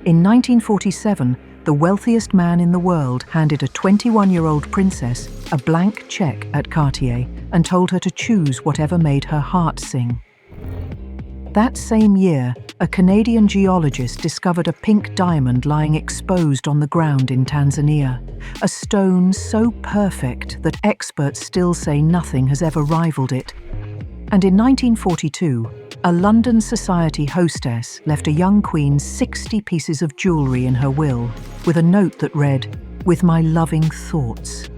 In 1947, the wealthiest man in the world handed a 21-year-old princess a blank check at Cartier and told her to choose whatever made her heart sing. That same year, a Canadian geologist discovered a pink diamond lying exposed on the ground in Tanzania, a stone so perfect that experts still say nothing has ever rivaled it. And in 1942, a London society hostess left a young queen 60 pieces of jewellery in her will, with a note that read, "With my loving thoughts."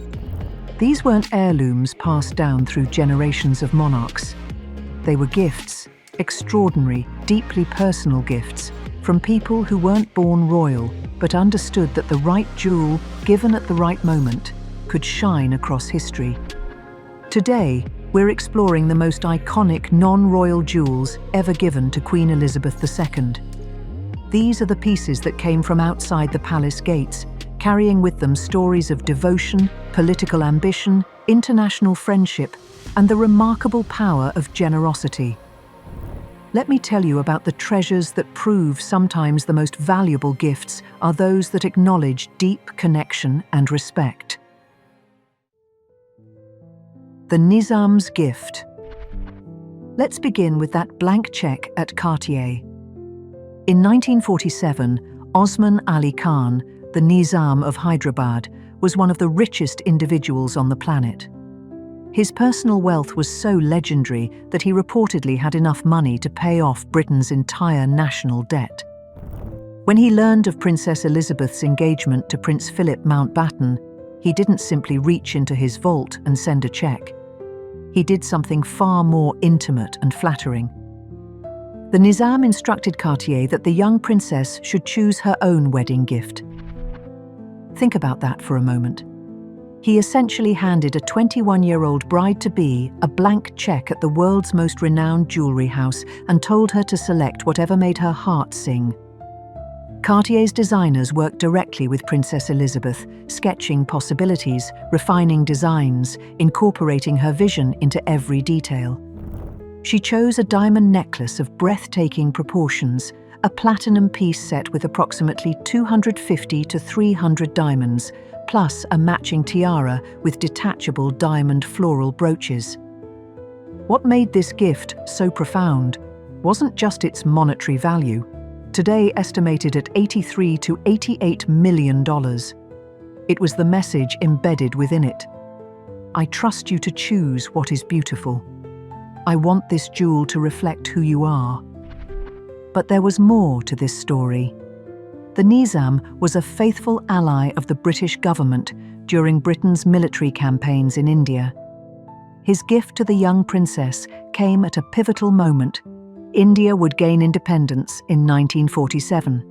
These weren't heirlooms passed down through generations of monarchs. They were gifts, extraordinary, deeply personal gifts, from people who weren't born royal, but understood that the right jewel, given at the right moment, could shine across history. Today, we're exploring the most iconic non-royal jewels ever given to Queen Elizabeth II. These are the pieces that came from outside the palace gates, carrying with them stories of devotion, political ambition, international friendship, and the remarkable power of generosity. Let me tell you about the treasures that prove sometimes the most valuable gifts are those that acknowledge deep connection and respect. The Nizam's gift. Let's begin with that blank check at Cartier. In 1947, Osman Ali Khan, the Nizam of Hyderabad, was one of the richest individuals on the planet. His personal wealth was so legendary that he reportedly had enough money to pay off Britain's entire national debt. When he learned of Princess Elizabeth's engagement to Prince Philip Mountbatten, he didn't simply reach into his vault and send a check. He did something far more intimate and flattering. The Nizam instructed Cartier that the young princess should choose her own wedding gift. Think about that for a moment. He essentially handed a 21-year-old bride-to-be a blank check at the world's most renowned jewellery house and told her to select whatever made her heart sing. Cartier's designers worked directly with Princess Elizabeth, sketching possibilities, refining designs, incorporating her vision into every detail. She chose a diamond necklace of breathtaking proportions, a platinum piece set with approximately 250 to 300 diamonds, plus a matching tiara with detachable diamond floral brooches. What made this gift so profound wasn't just its monetary value, today estimated at $83 to $88 million. It was the message embedded within it. I trust you to choose what is beautiful. I want this jewel to reflect who you are. But there was more to this story. The Nizam was a faithful ally of the British government during Britain's military campaigns in India. His gift to the young princess came at a pivotal moment. India would gain independence in 1947.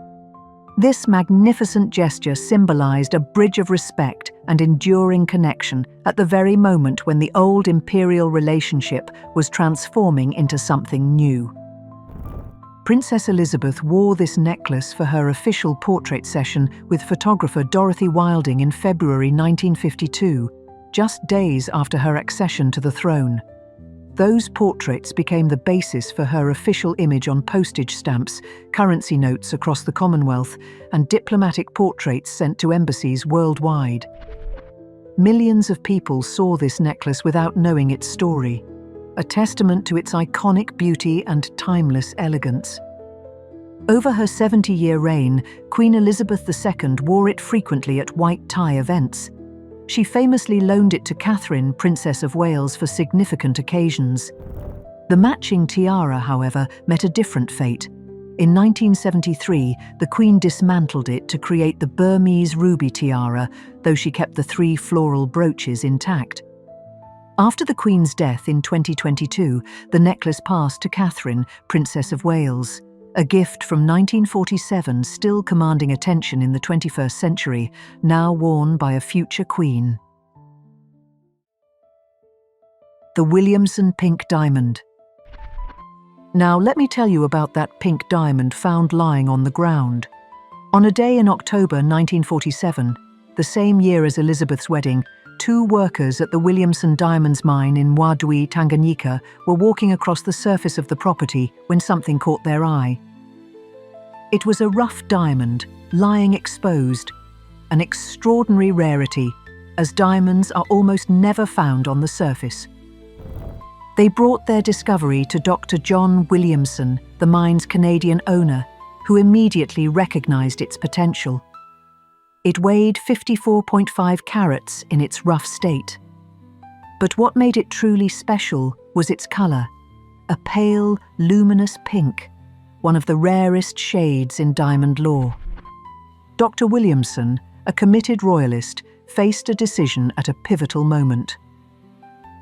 This magnificent gesture symbolized a bridge of respect and enduring connection at the very moment when the old imperial relationship was transforming into something new. Princess Elizabeth wore this necklace for her official portrait session with photographer Dorothy Wilding in February 1952, just days after her accession to the throne. Those portraits became the basis for her official image on postage stamps, currency notes across the Commonwealth, and diplomatic portraits sent to embassies worldwide. Millions of people saw this necklace without knowing its story, a testament to its iconic beauty and timeless elegance. Over her 70-year reign, Queen Elizabeth II wore it frequently at white tie events. She famously loaned it to Catherine, Princess of Wales, for significant occasions. The matching tiara, however, met a different fate. In 1973, the Queen dismantled it to create the Burmese ruby tiara, though she kept the 3 floral brooches intact. After the Queen's death in 2022, the necklace passed to Catherine, Princess of Wales, a gift from 1947 still commanding attention in the 21st century, now worn by a future queen. The Williamson Pink Diamond. Now let me tell you about that pink diamond found lying on the ground. On a day in October 1947, the same year as Elizabeth's wedding, 2 workers at the Williamson Diamonds mine in Wadui, Tanganyika, were walking across the surface of the property when something caught their eye. It was a rough diamond, lying exposed, an extraordinary rarity, as diamonds are almost never found on the surface. They brought their discovery to Dr. John Williamson, the mine's Canadian owner, who immediately recognized its potential. It weighed 54.5 carats in its rough state. But what made it truly special was its color, a pale, luminous pink, one of the rarest shades in diamond lore. Dr. Williamson, a committed royalist, faced a decision at a pivotal moment.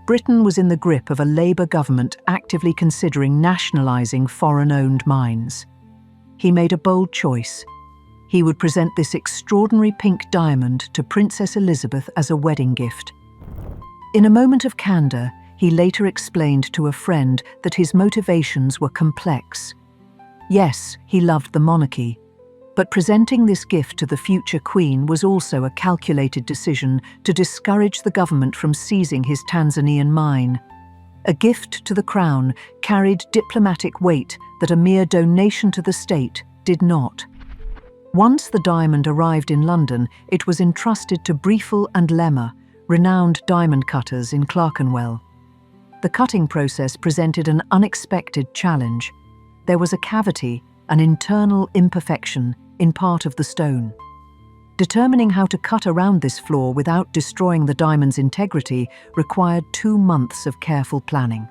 Britain was in the grip of a Labour government actively considering nationalising foreign-owned mines. He made a bold choice. He would present this extraordinary pink diamond to Princess Elizabeth as a wedding gift. In a moment of candour, he later explained to a friend that his motivations were complex. Yes, he loved the monarchy, but presenting this gift to the future Queen was also a calculated decision to discourage the government from seizing his Tanzanian mine. A gift to the Crown carried diplomatic weight that a mere donation to the state did not. Once the diamond arrived in London, it was entrusted to Greville and Lemmer, renowned diamond cutters in Clerkenwell. The cutting process presented an unexpected challenge. There was a cavity, an internal imperfection, in part of the stone. Determining how to cut around this flaw without destroying the diamond's integrity required 2 months of careful planning.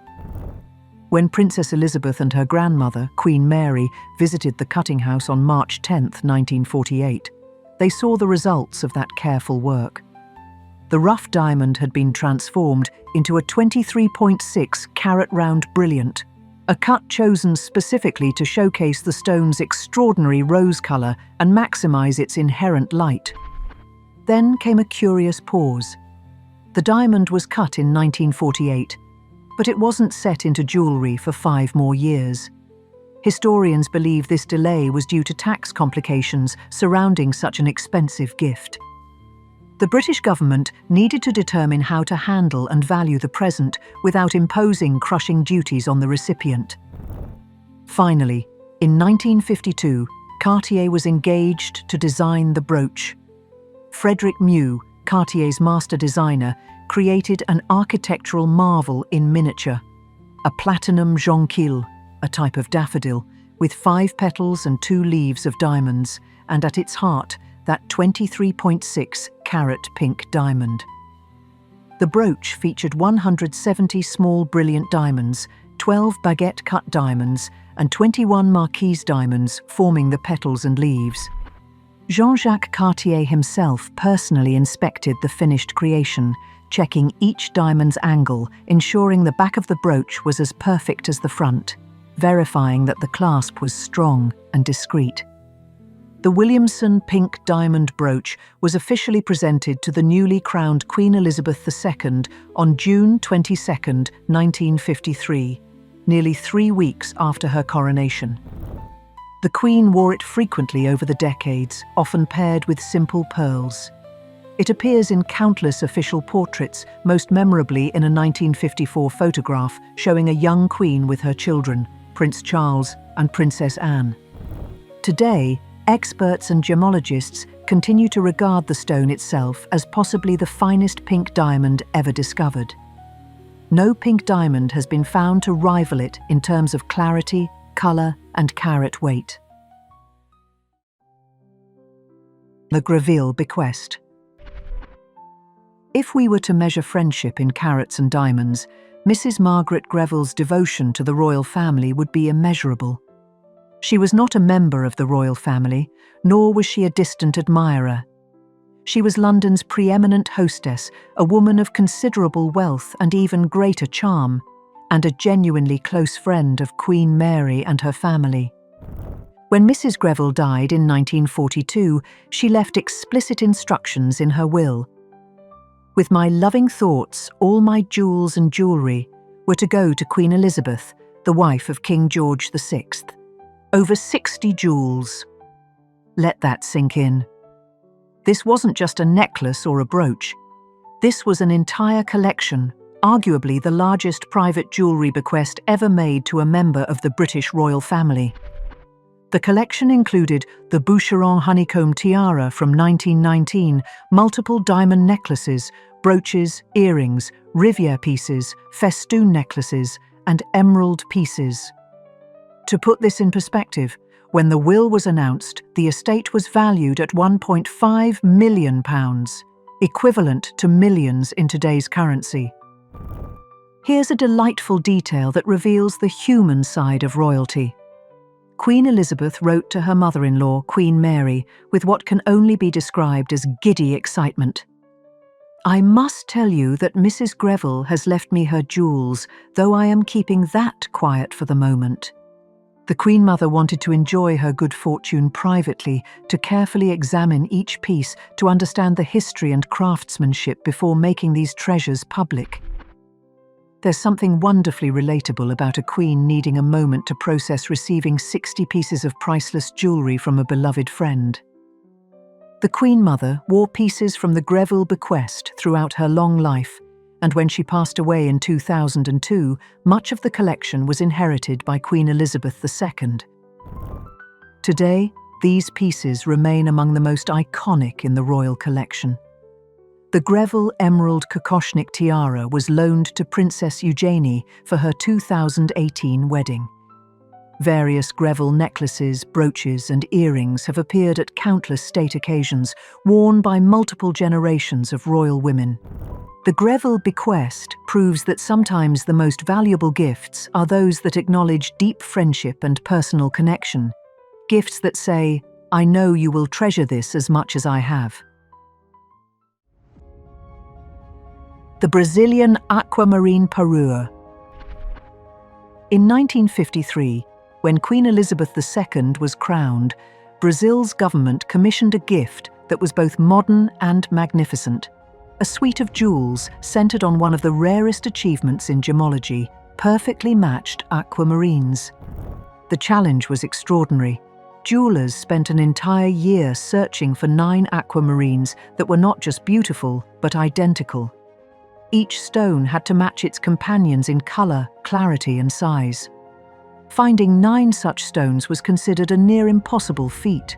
When Princess Elizabeth and her grandmother, Queen Mary, visited the cutting house on March 10, 1948, they saw the results of that careful work. The rough diamond had been transformed into a 23.6 carat round brilliant, a cut chosen specifically to showcase the stone's extraordinary rose colour and maximise its inherent light. Then came a curious pause. The diamond was cut in 1948, but it wasn't set into jewellery for 5 more years. Historians believe this delay was due to tax complications surrounding such an expensive gift. The British government needed to determine how to handle and value the present without imposing crushing duties on the recipient. Finally, in 1952, Cartier was engaged to design the brooch. Frederick Mew, Cartier's master designer, created an architectural marvel in miniature, a platinum jonquille, a type of daffodil, with 5 petals and 2 leaves of diamonds, and at its heart, that 23.6 carat pink diamond. The brooch featured 170 small brilliant diamonds, 12 baguette-cut diamonds, and 21 marquise diamonds forming the petals and leaves. Jean-Jacques Cartier himself personally inspected the finished creation, checking each diamond's angle, ensuring the back of the brooch was as perfect as the front, verifying that the clasp was strong and discreet. The Williamson Pink Diamond brooch was officially presented to the newly crowned Queen Elizabeth II on June 22, 1953, nearly 3 weeks after her coronation. The Queen wore it frequently over the decades, often paired with simple pearls. It appears in countless official portraits, most memorably in a 1954 photograph showing a young queen with her children, Prince Charles and Princess Anne. Today, experts and gemologists continue to regard the stone itself as possibly the finest pink diamond ever discovered. No pink diamond has been found to rival it in terms of clarity, colour, and carat weight. The Greville Bequest. If we were to measure friendship in carats and diamonds, Mrs. Margaret Greville's devotion to the royal family would be immeasurable. She was not a member of the royal family, nor was she a distant admirer. She was London's preeminent hostess, a woman of considerable wealth and even greater charm, and a genuinely close friend of Queen Mary and her family. When Mrs. Greville died in 1942, she left explicit instructions in her will. With my loving thoughts, all my jewels and jewellery were to go to Queen Elizabeth, the wife of King George VI. Over 60 jewels. Let that sink in. This wasn't just a necklace or a brooch. This was an entire collection, arguably the largest private jewellery bequest ever made to a member of the British royal family. The collection included the Boucheron honeycomb tiara from 1919, multiple diamond necklaces, brooches, earrings, riviere pieces, festoon necklaces, and emerald pieces. To put this in perspective, when the will was announced, the estate was valued at £1.5 million, equivalent to millions in today's currency. Here's a delightful detail that reveals the human side of royalty. Queen Elizabeth wrote to her mother-in-law, Queen Mary, with what can only be described as giddy excitement. "I must tell you that Mrs. Greville has left me her jewels, though I am keeping that quiet for the moment." The Queen Mother wanted to enjoy her good fortune privately, to carefully examine each piece, to understand the history and craftsmanship before making these treasures public. There's something wonderfully relatable about a queen needing a moment to process receiving 60 pieces of priceless jewellery from a beloved friend. The Queen Mother wore pieces from the Greville bequest throughout her long life, and when she passed away in 2002, much of the collection was inherited by Queen Elizabeth II. Today, these pieces remain among the most iconic in the royal collection. The Greville Emerald Kokoshnik tiara was loaned to Princess Eugenie for her 2018 wedding. Various Greville necklaces, brooches, and earrings have appeared at countless state occasions, worn by multiple generations of royal women. The Greville bequest proves that sometimes the most valuable gifts are those that acknowledge deep friendship and personal connection. Gifts that say, "I know you will treasure this as much as I have." The Brazilian Aquamarine parure. In 1953, when Queen Elizabeth II was crowned, Brazil's government commissioned a gift that was both modern and magnificent. A suite of jewels centered on one of the rarest achievements in gemology, perfectly matched aquamarines. The challenge was extraordinary. Jewelers spent an entire year searching for 9 aquamarines that were not just beautiful, but identical. Each stone had to match its companions in color, clarity, and size. Finding 9 such stones was considered a near impossible feat.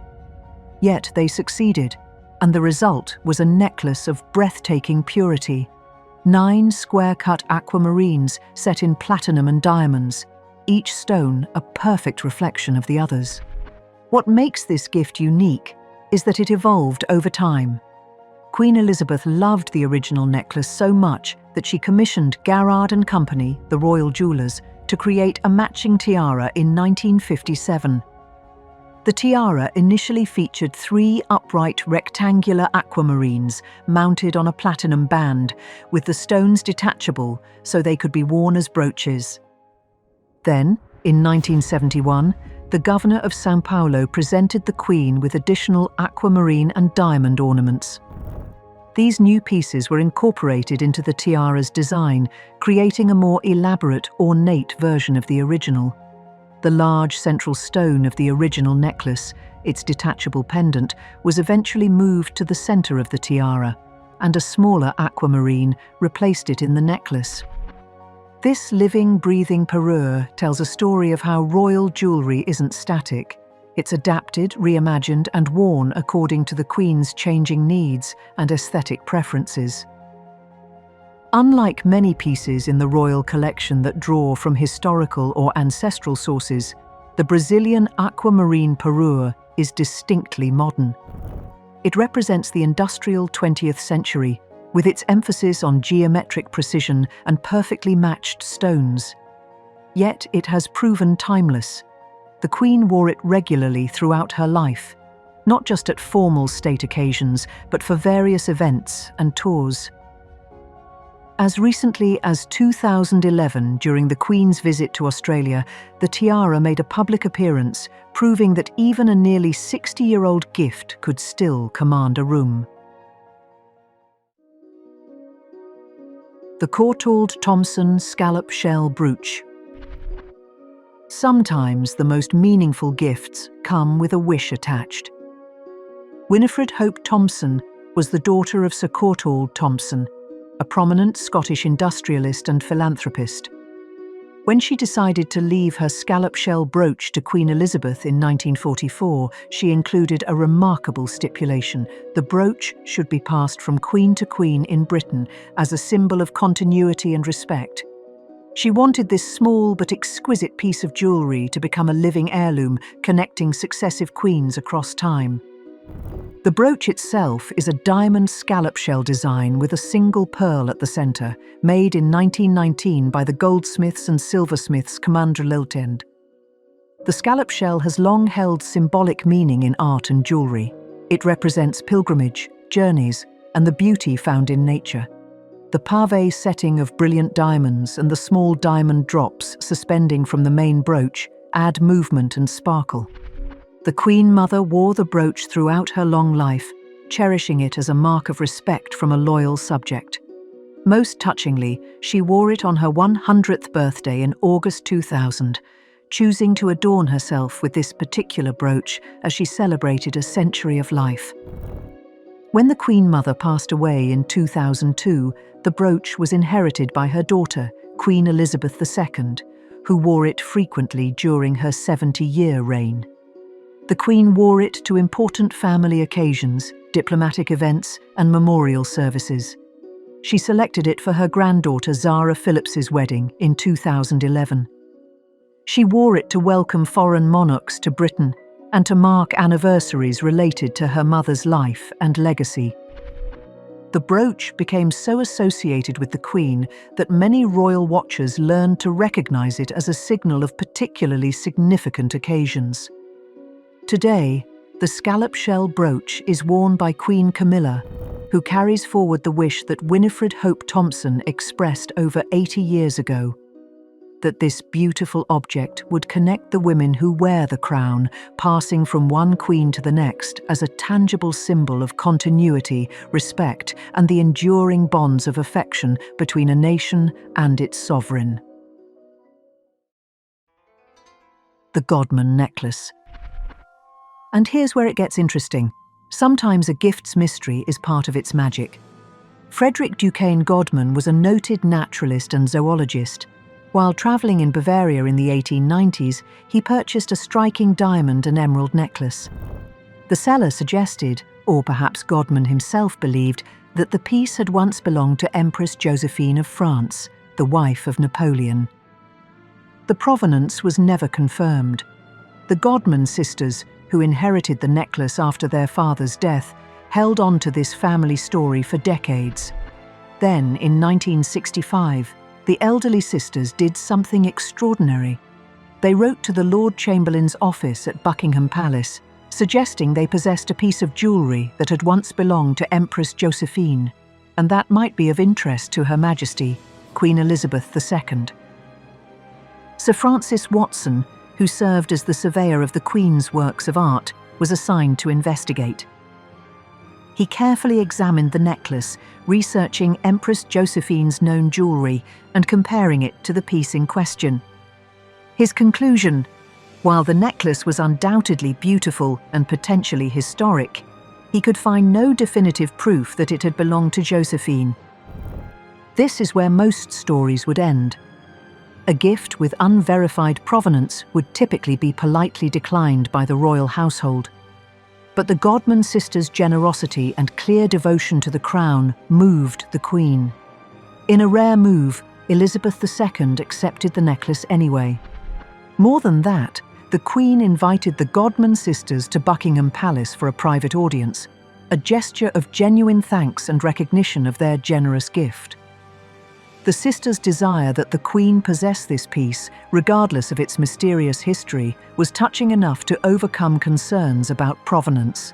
Yet they succeeded, and the result was a necklace of breathtaking purity. 9 square-cut aquamarines set in platinum and diamonds, each stone a perfect reflection of the others. What makes this gift unique is that it evolved over time. Queen Elizabeth loved the original necklace so much that she commissioned Garrard and Company, the royal jewelers, to create a matching tiara in 1957. The tiara initially featured 3 upright rectangular aquamarines mounted on a platinum band, with the stones detachable so they could be worn as brooches. Then, in 1971, the governor of São Paulo presented the Queen with additional aquamarine and diamond ornaments. These new pieces were incorporated into the tiara's design, creating a more elaborate, ornate version of the original. The large central stone of the original necklace, its detachable pendant, was eventually moved to the center of the tiara, and a smaller aquamarine replaced it in the necklace. This living, breathing parure tells a story of how royal jewelry isn't static. It's adapted, reimagined, and worn according to the Queen's changing needs and aesthetic preferences. Unlike many pieces in the royal collection that draw from historical or ancestral sources, the Brazilian aquamarine parure is distinctly modern. It represents the industrial 20th century, with its emphasis on geometric precision and perfectly matched stones. Yet it has proven timeless. The Queen wore it regularly throughout her life, not just at formal state occasions, but for various events and tours. As recently as 2011, during the Queen's visit to Australia, the tiara made a public appearance, proving that even a nearly 60-year-old gift could still command a room. The Courtauld Thomson Scallop Shell Brooch. Sometimes the most meaningful gifts come with a wish attached. Winifred Hope Thomson was the daughter of Sir Courtauld Thomson, a prominent Scottish industrialist and philanthropist. When she decided to leave her scallop shell brooch to Queen Elizabeth in 1944, she included a remarkable stipulation: the brooch should be passed from queen to queen in Britain as a symbol of continuity and respect. She wanted this small but exquisite piece of jewellery to become a living heirloom, connecting successive queens across time. The brooch itself is a diamond scallop shell design with a single pearl at the centre, made in 1919 by the goldsmiths and silversmiths Commandreliltend. The scallop shell has long held symbolic meaning in art and jewellery. It represents pilgrimage, journeys, and the beauty found in nature. The pave setting of brilliant diamonds and the small diamond drops suspending from the main brooch add movement and sparkle. The Queen Mother wore the brooch throughout her long life, cherishing it as a mark of respect from a loyal subject. Most touchingly, she wore it on her 100th birthday in August 2000, choosing to adorn herself with this particular brooch as she celebrated a century of life. When the Queen Mother passed away in 2002, the brooch was inherited by her daughter, Queen Elizabeth II, who wore it frequently during her 70-year reign. The Queen wore it to important family occasions, diplomatic events, and memorial services. She selected it for her granddaughter Zara Phillips's wedding in 2011. She wore it to welcome foreign monarchs to Britain and to mark anniversaries related to her mother's life and legacy. The brooch became so associated with the Queen that many royal watchers learned to recognize it as a signal of particularly significant occasions. Today, the scallop shell brooch is worn by Queen Camilla, who carries forward the wish that Winifred Hope Thompson expressed over 80 years ago: that this beautiful object would connect the women who wear the crown, passing from one queen to the next as a tangible symbol of continuity, respect, and the enduring bonds of affection between a nation and its sovereign. The Godman necklace. And here's where it gets interesting. Sometimes a gift's mystery is part of its magic. Frederick Duquesne Godman was a noted naturalist and zoologist. While travelling in Bavaria in the 1890s, he purchased a striking diamond and emerald necklace. The seller suggested, or perhaps Godman himself believed, that the piece had once belonged to Empress Josephine of France, the wife of Napoleon. The provenance was never confirmed. The Godman sisters, who inherited the necklace after their father's death, held on to this family story for decades. Then, in 1965, the elderly sisters did something extraordinary. They wrote to the Lord Chamberlain's office at Buckingham Palace, suggesting they possessed a piece of jewellery that had once belonged to Empress Josephine, and that might be of interest to Her Majesty, Queen Elizabeth II. Sir Francis Watson, who served as the surveyor of the Queen's works of art, was assigned to investigate. He carefully examined the necklace, researching Empress Josephine's known jewellery and comparing it to the piece in question. His conclusion: while the necklace was undoubtedly beautiful and potentially historic, he could find no definitive proof that it had belonged to Josephine. This is where most stories would end. A gift with unverified provenance would typically be politely declined by the royal household. But the Godman sisters' generosity and clear devotion to the crown moved the Queen. In a rare move, Elizabeth II accepted the necklace anyway. More than that, the Queen invited the Godman sisters to Buckingham Palace for a private audience, a gesture of genuine thanks and recognition of their generous gift. The sisters' desire that the Queen possess this piece, regardless of its mysterious history, was touching enough to overcome concerns about provenance.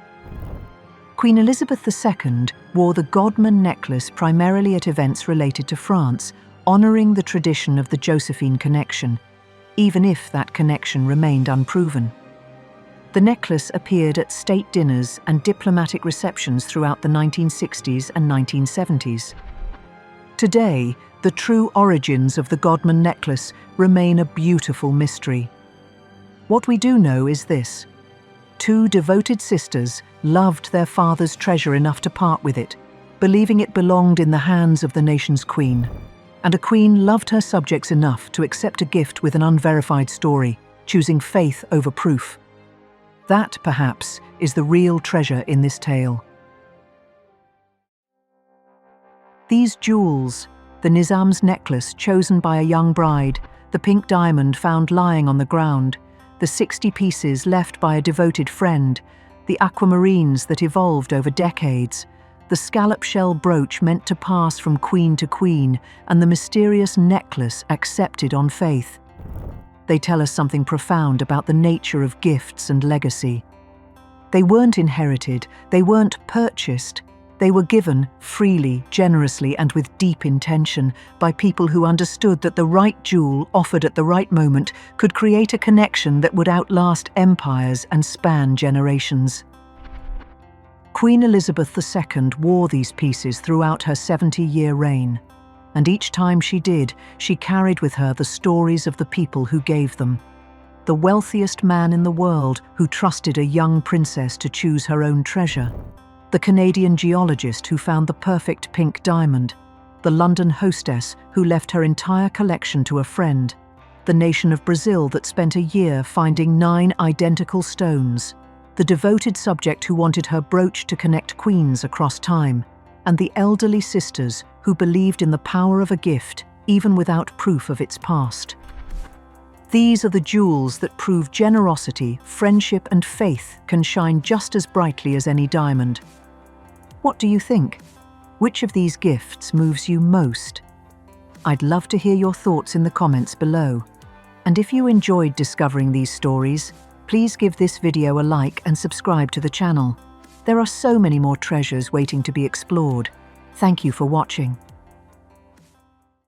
Queen Elizabeth II wore the Godman necklace primarily at events related to France, honouring the tradition of the Josephine connection, even if that connection remained unproven. The necklace appeared at state dinners and diplomatic receptions throughout the 1960s and 1970s. Today, the true origins of the Godman necklace remain a beautiful mystery. What we do know is this: two devoted sisters loved their father's treasure enough to part with it, believing it belonged in the hands of the nation's queen. And a queen loved her subjects enough to accept a gift with an unverified story, choosing faith over proof. That, perhaps, is the real treasure in this tale. These jewels, the Nizam's necklace chosen by a young bride, the pink diamond found lying on the ground, the 60 pieces left by a devoted friend, the aquamarines that evolved over decades, the scallop shell brooch meant to pass from queen to queen, and the mysterious necklace accepted on faith. They tell us something profound about the nature of gifts and legacy. They weren't inherited, they weren't purchased. They were given freely, generously, and with deep intention by people who understood that the right jewel offered at the right moment could create a connection that would outlast empires and span generations. Queen Elizabeth II wore these pieces throughout her 70-year reign, and each time she did, she carried with her the stories of the people who gave them. The wealthiest man in the world who trusted a young princess to choose her own treasure. The Canadian geologist who found the perfect pink diamond, the London hostess who left her entire collection to a friend, the nation of Brazil that spent a year finding 9 identical stones, the devoted subject who wanted her brooch to connect queens across time, and the elderly sisters who believed in the power of a gift even without proof of its past. These are the jewels that prove generosity, friendship, and faith can shine just as brightly as any diamond. What do you think? Which of these gifts moves you most? I'd love to hear your thoughts in the comments below. And if you enjoyed discovering these stories, please give this video a like and subscribe to the channel. There are so many more treasures waiting to be explored. Thank you for watching.